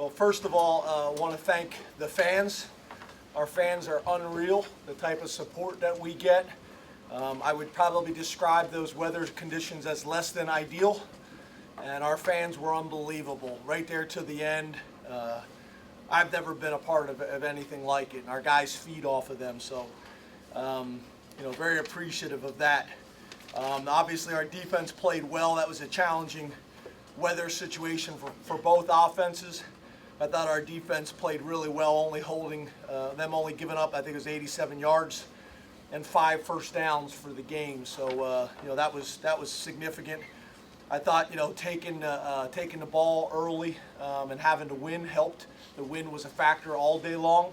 Well, first of all, I want to thank the fans. Our fans are unreal, the type of support that we get. I would probably describe those weather conditions as less than ideal, and our fans were unbelievable, right there to the end. I've never been a part of anything like it, and our guys feed off of them, so very appreciative of that. Obviously, our defense played well. That was a challenging weather situation for both offenses. I thought our defense played really well, only holding them only giving up, I think it was 87 yards and 5 first downs for the game. So that was significant. I thought taking the ball early and having to win helped. The win was a factor all day long,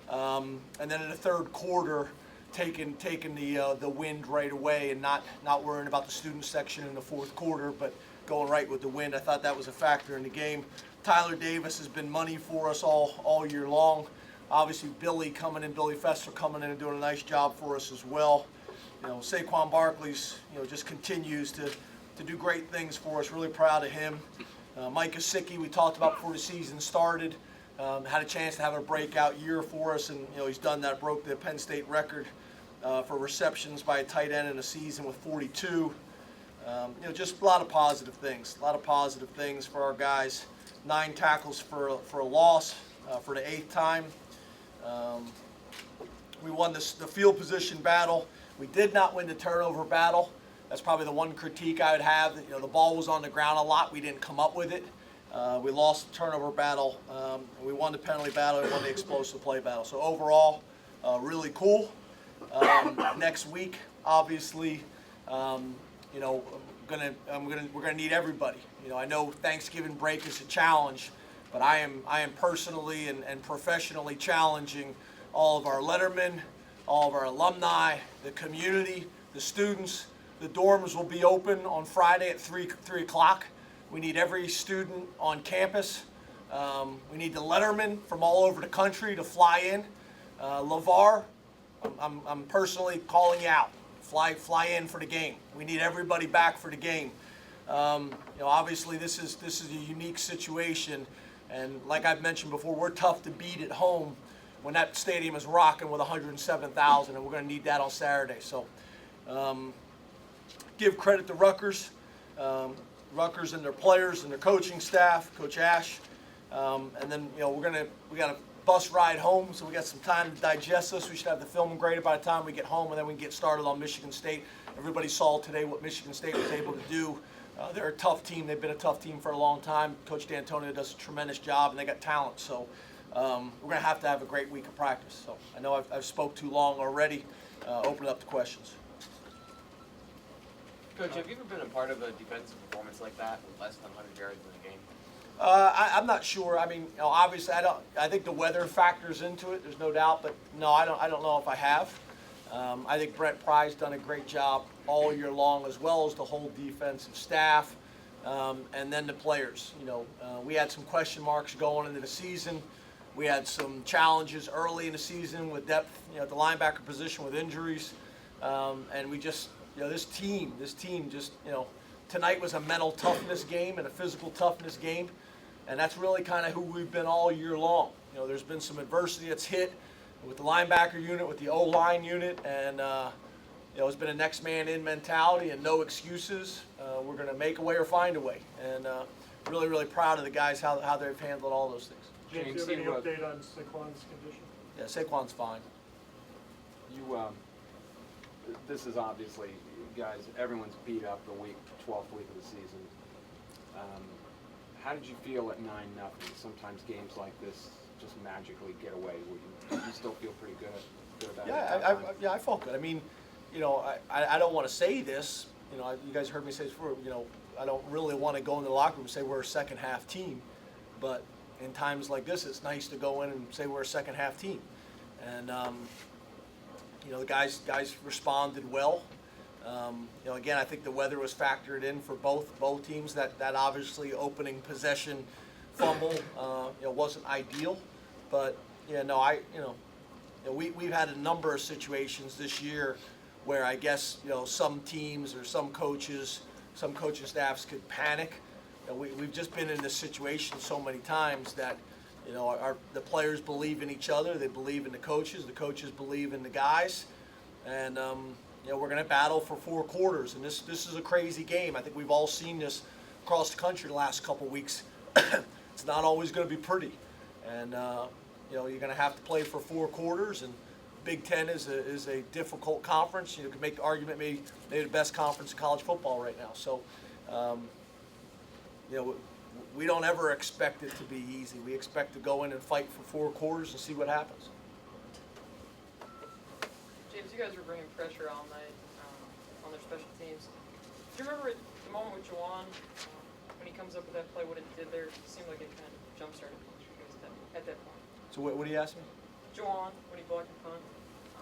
and then in the third quarter, taking the wind right away and not worrying about the student section in the fourth quarter, but going right with the wind. I thought that was a factor in the game. Tyler Davis has been money for us all year long. Obviously, Billy Fester coming in and doing a nice job for us as well. Saquon Barkley's just continues to do great things for us. Really proud of him. Mike Gesicki, we talked about before the season started. Had a chance to have a breakout year for us, and he's done that. Broke the Penn State record for receptions by a tight end in a season with 42. Just a lot of positive things. A lot of positive things for our guys. 9 tackles for a loss for the 8th time. We won the field position battle. We did not win the turnover battle. That's probably the one critique I would have. The ball was on the ground a lot. We didn't come up with it. We lost the turnover battle. We won the penalty battle. We won the explosive play battle. So overall, really cool. Next week, obviously, we're gonna need everybody. I know Thanksgiving break is a challenge, but I am personally and professionally challenging all of our lettermen, all of our alumni, the community, the students. The dorms will be open on Friday at 3 o'clock. We need every student on campus. We need the lettermen from all over the country to fly in. LeVar, I'm personally calling you out. Fly in for the game. We need everybody back for the game. Obviously this is a unique situation, and like I've mentioned before, we're tough to beat at home when that stadium is rocking with 107,000, and we're going to need that on Saturday. So give credit to Rutgers and their players and their coaching staff, Coach Ash, and then we got a bus ride home, so we got some time to digest this. We should have the film graded by the time we get home, and then we can get started on Michigan State. Everybody saw today what Michigan State was able to do. They're a tough team. They've been a tough team for a long time. Coach D'Antonio does a tremendous job, and they got talent. So we're going to have a great week of practice. So I know I've spoke too long already. Open it up to questions. Coach, have you ever been a part of a defensive performance like that with less than 100 yards in the game? I'm not sure. I mean, obviously, I think the weather factors into it. There's no doubt, but no, I don't know if I have. I think Brent Pry's done a great job all year long, as well as the whole defensive staff, and then the players. We had some question marks going into the season. We had some challenges early in the season with depth, at the linebacker position with injuries, and we just, this team just, tonight was a mental toughness game and a physical toughness game, and that's really kind of who we've been all year long. There's been some adversity that's hit with the linebacker unit, with the O-line unit, and it's been a next man in mentality and no excuses. We're going to make a way or find a way, and really, really proud of the guys how they've handled all those things. James, do you have any update on Saquon's condition? Yeah, Saquon's fine. This is obviously, guys, everyone's beat up the 12th week of the season. How did you feel at 9-0? Sometimes games like this just magically get away. Did you still feel pretty good about it? I felt good. I mean, I don't want to say this. You guys heard me say this before. I don't really want to go in the locker room and say we're a second half team, but in times like this, it's nice to go in and say we're a second half team. And the guys responded well. Again, I think the weather was factored in for both teams. That obviously opening possession fumble wasn't ideal, but we've had a number of situations this year where I guess some teams or some coaching staffs could panic we've just been in this situation so many times that, the players believe in each other, they believe in the coaches believe in the guys, and we're going to battle for 4 quarters, and this is a crazy game. I think we've all seen this across the country the last couple weeks. It's not always going to be pretty, and you're going to have to play for 4 quarters. And Big Ten is a difficult conference. You could make the argument maybe the best conference in college football right now. So, we don't ever expect it to be easy. We expect to go in and fight for 4 quarters and see what happens. James, you guys were bringing pressure all night on their special teams. Do you remember the moment with Juwan when he comes up with that play? What it did there? It seemed like it kind of jump-started you guys at that point. So what do you ask me? Juwan, when he blocked the punt.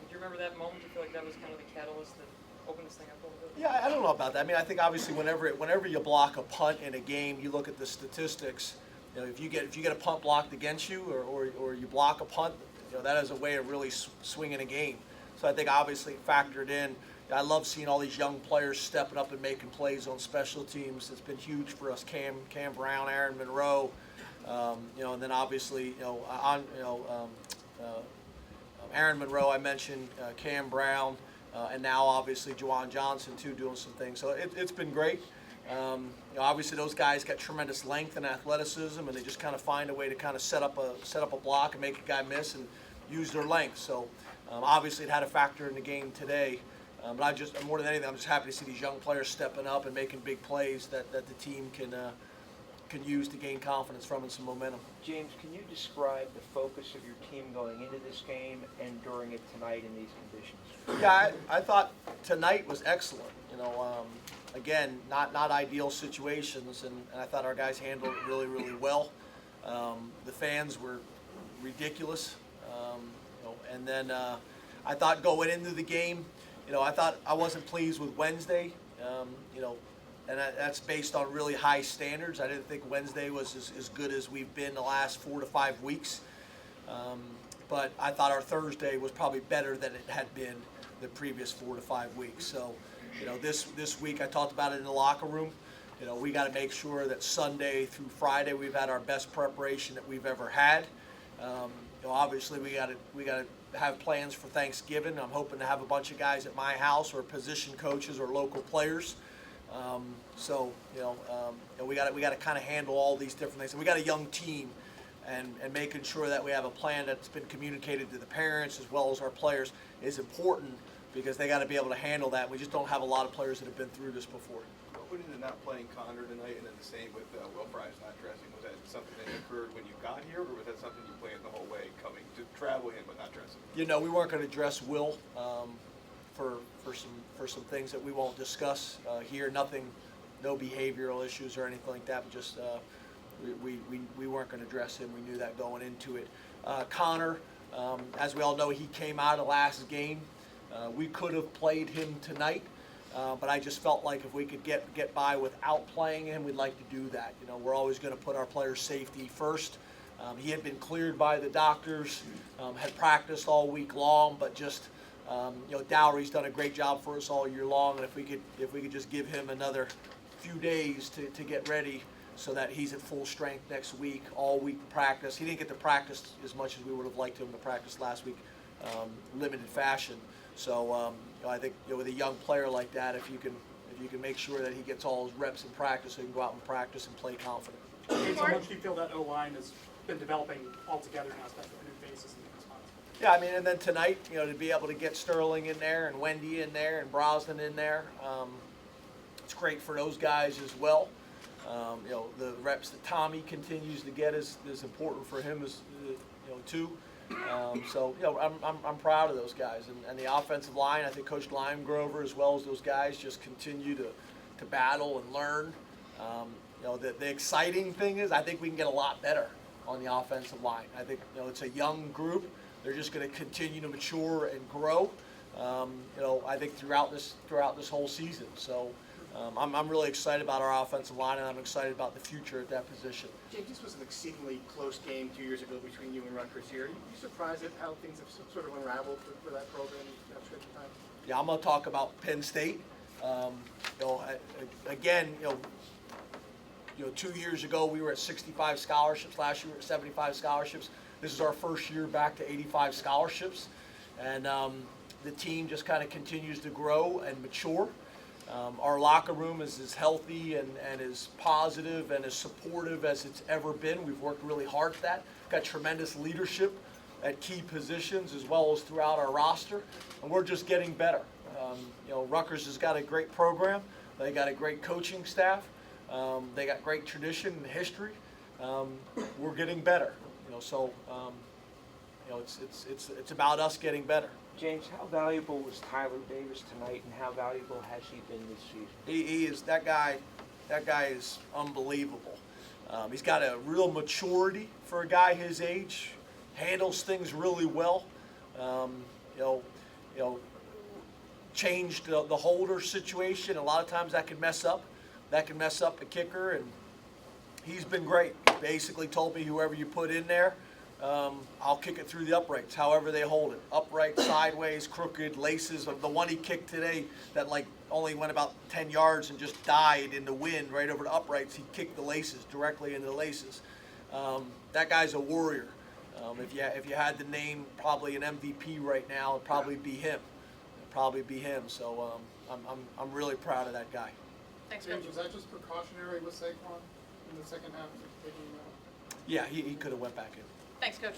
Do you remember that moment? Do you feel like that was kind of the catalyst that opened this thing up a little bit? Yeah, I don't know about that. I mean, I think obviously whenever you block a punt in a game, you look at the statistics. If you get a punt blocked against you, or you block a punt, that is a way of really swinging a game. So I think obviously it factored in. I love seeing all these young players stepping up and making plays on special teams. It's been huge for us. Cam Brown, Aaron Monroe, and then obviously Aaron Monroe, I mentioned, Cam Brown, and now obviously Juwan Johnson too, doing some things. So it's been great. Obviously those guys got tremendous length and athleticism, and they just kind of find a way to kind of set up a block and make a guy miss and use their length. So obviously it had a factor in the game today. But more than anything, I'm just happy to see these young players stepping up and making big plays that the team can use to gain confidence from and some momentum. James, can you describe the focus of your team going into this game and during it tonight in these conditions? Yeah, I thought tonight was excellent. Again, not ideal situations, and I thought our guys handled it really, really well. The fans were ridiculous, and then I thought going into the game, I thought I wasn't pleased with Wednesday, and that's based on really high standards. I didn't think Wednesday was as good as we've been the last 4 to 5 weeks. But I thought our Thursday was probably better than it had been the previous 4 to 5 weeks. So, this week I talked about it in the locker room. We got to make sure that Sunday through Friday we've had our best preparation that we've ever had. Obviously we got to have plans for Thanksgiving. I'm hoping to have a bunch of guys at my house, or position coaches or local players. We got to kind of handle all these different things. And we got a young team, and making sure that we have a plan that's been communicated to the parents as well as our players is important, because they got to be able to handle that. We just don't have a lot of players that have been through this before. What went into not playing Connor tonight, and then the same with Will Fry's not dressing? Was that something that occurred when you got here, or was that something you planned the whole way coming to travel him but not dressing? We weren't going to dress Will for some things that we won't discuss here. No behavioral issues or anything like that. But just we weren't going to dress him. We knew that going into it. Connor, as we all know, he came out of the last game. We could have played him tonight, but I just felt like if we could get by without playing him, we'd like to do that. We're always going to put our players' safety first. He had been cleared by the doctors, had practiced all week long, but just Dowry's done a great job for us all year long, and if we could just give him another few days to get ready, so that he's at full strength next week, all week practice. He didn't get to practice as much as we would have liked him to practice last week, limited fashion. So I think with a young player like that, if you can make sure that he gets all his reps in practice, so he can go out and practice and play confident. How much do you feel that O-line has been developing altogether now, especially with new faces and new spots? Yeah, I mean, and then tonight, to be able to get Sterling in there and Wendy in there and Brosnan in there, it's great for those guys as well. The reps that Tommy continues to get is important for him as too. I'm proud of those guys, and the offensive line. I think Coach Limegrover, as well as those guys, just continue to battle and learn. The exciting thing is, I think we can get a lot better on the offensive line. I think it's a young group. They're just going to continue to mature and grow. I think throughout this whole season. So. I'm really excited about our offensive line, and I'm excited about the future at that position. James, this was an exceedingly close game 2 years ago between you and Rutgers here. Are you surprised at how things have sort of unraveled for that program in that stretch of time? Yeah, I'm going to talk about Penn State. Again, 2 years ago, we were at 65 scholarships. Last year, we were at 75 scholarships. This is our first year back to 85 scholarships. And the team just kind of continues to grow and mature. Our locker room is as healthy and as positive and as supportive as it's ever been. We've worked really hard at that. Got tremendous leadership at key positions as well as throughout our roster. And we're just getting better. Rutgers has got a great program. They got a great coaching staff. They got great tradition and history. We're getting better. It's about us getting better. James, how valuable was Tyler Davis tonight, and how valuable has he been this season? He is that guy. That guy is unbelievable. He's got a real maturity for a guy his age. Handles things really well. Changed the holder situation. A lot of times that can mess up. That can mess up a kicker, and he's been great. Basically told me whoever you put in there, I'll kick it through the uprights, however they hold it. Upright, sideways, crooked, laces. The one he kicked today that only went about 10 yards and just died in the wind right over the uprights, he kicked the laces, directly into the laces. That guy's a warrior. If you had to name probably an MVP right now, it'd probably be him. So I'm really proud of that guy. Thanks, James, Coach. was that just precautionary with Saquon in the second half? Taking, Yeah, he could have went back in. Thanks, Coach.